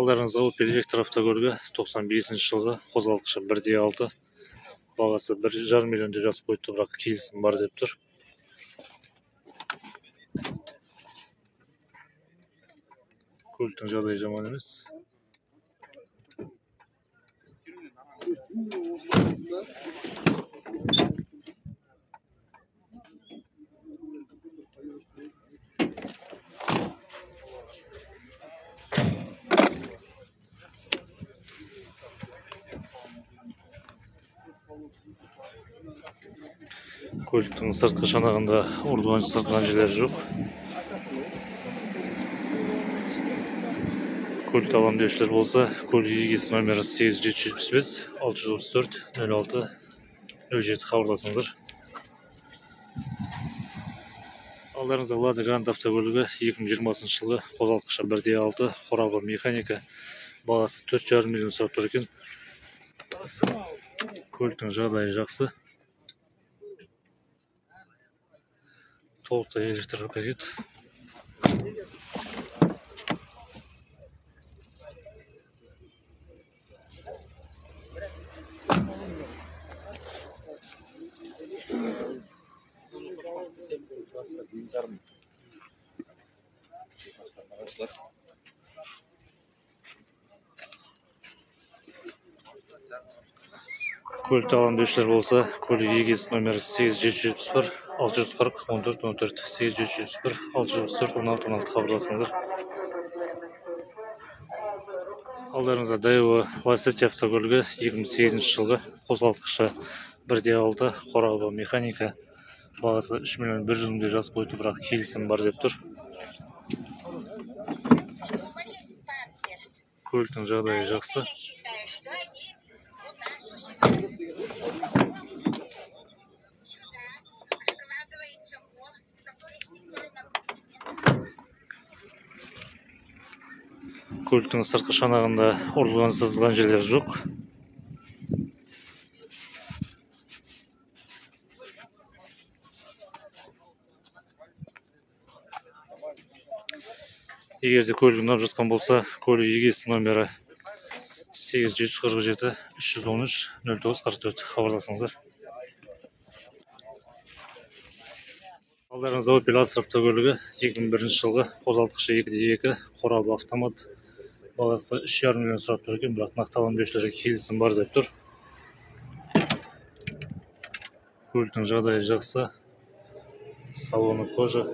Алдарыңызға Opel Vectra автокөлігі 95 жылғы қозғалтқышы 1.6, бағасы 1,5 миллион деп жазып қойыпты, бірақ келісім бар деп тұр. Көліктің жағдайы жаман емес. Көліктің сыртқы шанағында ұрылған сыртқан жерлер жоқ. Көлікті алам деушілер болса, көлік егесі номері 8775 634 06 07 хабарласыңыздар. Алдарыңызда Lada Granta автокөлігі 2020 жылғы қозғалтқышы 1.6, қорабы механика, бағасы 4,5 миллион сұрап тұр екен. Көліктің жағдайы жақсы. Толықтай электр пакет. Көлікті алам деушілер болса, көлік егесі номері 8771 640 14 14 8771 634 16 16 хабарласыңыздар. Алдарыңызда Daewoo Lacetti автокөлігі 2008 жылғы қозғалтқышы 1.6, қорабы механика, бағасы 3 миллион 100 мың деп жазып қойды, бірақ келісім бар деп тұр. Көліктің жағдайы жақсы. Көліктің сыртқы шанағында ұрылған сызылған жерлер жоқ. Егерде көлік ұнап жатқан болса, көлік егесі номері 8747 313 0944 хабарласыңыздар. Алдарыңызда Opel Astra автокөлігі 2001 жылғы қозғалтқышы 2.2, қорабы автомат, бағасы 3,5 миллион сұрап тұр екен, бірақ нақты алам деушілерге келісім бар деп тұр. Көліктің жағдайы жақсы. Салоны кожа.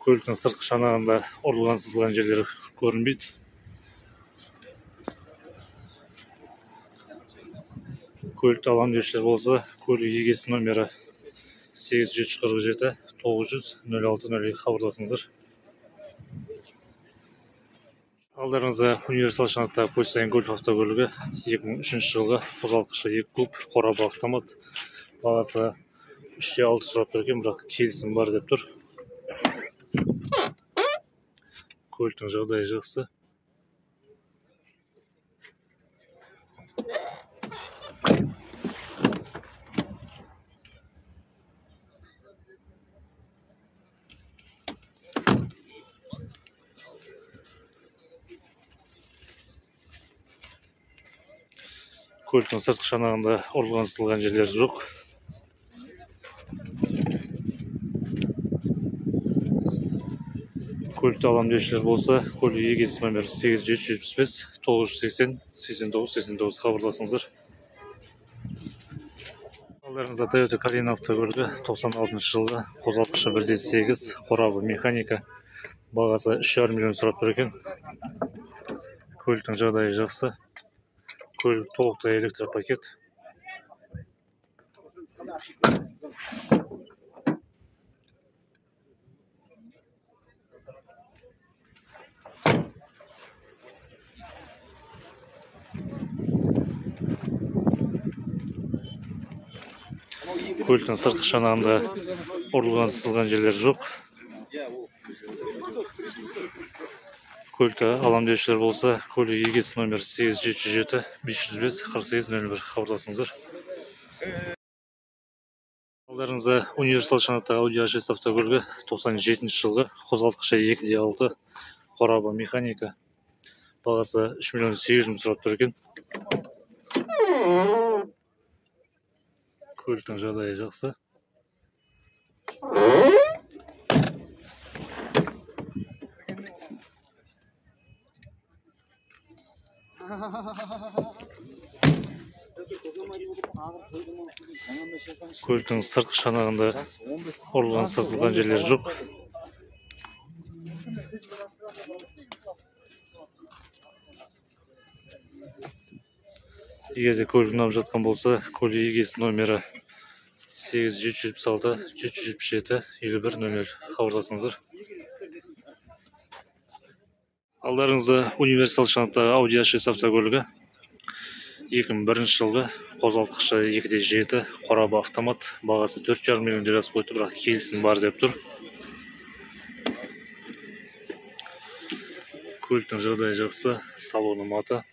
Көліктің сыртқы шанағында ұрылған сызылған жерлері көрінбейді. Көлікті алам деушілер болса, көлік егесі номері 8747 900 06 02 хабарласыңыздар. Алдарыңызда универсал шанақтағы Volkswagen Golf автокөлігі 2003 жылғы қозғалтқышы 2 куб, қорабы автомат, бағасы 3,6 сұрап тұр екен, бірақ келісім бар деп тұр. Көліктің жағдайы жақсы. Көліктің сыртқы шанағында ұрылған сызылған жерлер жоқ. Көлікті алам деушілер болса, көлік егесі номері 8775 980 89 89 хабарласыңыздар. Алдарыңызда Toyota Cayenne автокөлігі 96 жылғы қозғалтқышы 1.8, қорабы механика, бағасы 3,5 миллион сұрап тұр екен. Көліктің жағдайы жақсы. Көлік толықтай электр пакет. Көліктің сыртқы шанағында ұрылған сызылған жерлер жоқ. Көлікті алам деушілер болса, көлік егесі номер 8707 505 48 01 хабарласыңыздар. Алдарыңызда универсал шанаттағы Audi A6 автокөлігі 97 жылғы қозғалтқышы 2.6 қорабы механика. Бағасы 3.800.000 сұрап тұр екен. Көліктің жағдайы жақсы. Көліктің сыртқы шанағында ұрылған сызылған жерлер жоқ. Егерде көлік ұнап жатқан болса, көлік егесі номері 8776 777 5100 хабарласыңыздар. Алдарыңызда универсал шанаттағы Audi A6 автокөлігі 2001 жылғы қозғалтқышы 2.7 қорабы автомат. Бағасы 4,5 миллион лирасы қойды, бірақ келісім бар деп тұр. Көліктің жағдайы жақсы, салоны мата.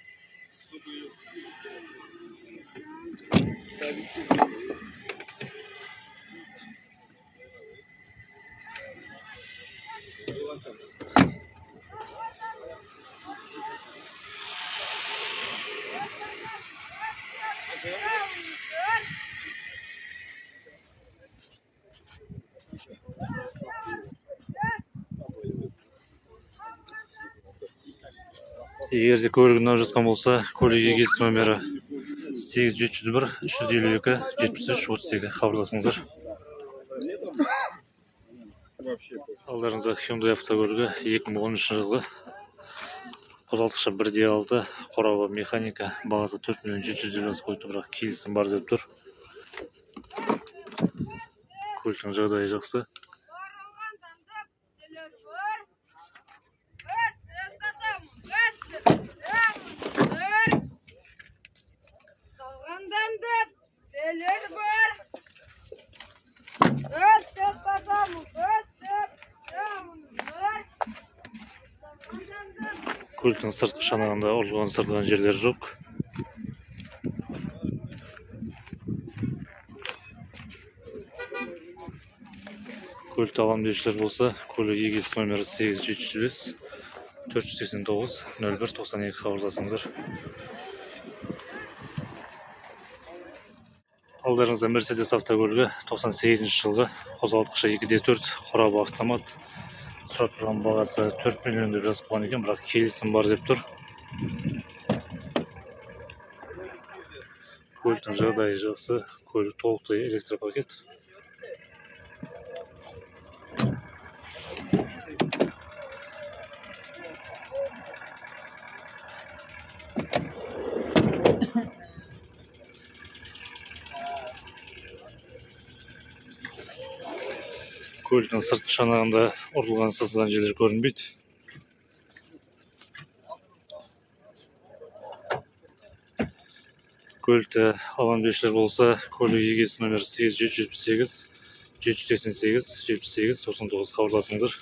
Егерде көлік ұнап жатқан болса, көлік егесі номері 8701 352 73 32 хабарласыңыздар. Алдарыңызда Hyundai автокөлігі 2013 жылғы қозғалтқышы 1.6 қорабы механика. Бағасы 4.700.000 лирасы қойды, бірақ келісім бар деп тұр. Көліктің жағдайы жақсы. Көліктің сыртқы шанағында ұрылған сыртылған жерлер жоқ. Көлікті алам деушілер болса, көлік егесі номері 8705 489 01 92 хабарласыңыздар. Алдарыңызда Mercedes автокөлігі 98 жылғы қозғалтқышы 2.4 қорабы автомат. Сұрап тұрған бағасы 4 миллион деп жазып қойған екен, бірақ келісім бар деп тұр. Көліктің жағдайы жақсы, көлік толықтай электропакет. Көліктің сыртқы шанағында ұрылған сызылған жерлер көрінбейді. Көлікті алам деушілер болса, көлік егесі номері 8778 788 78 99 хабарласыңыздар.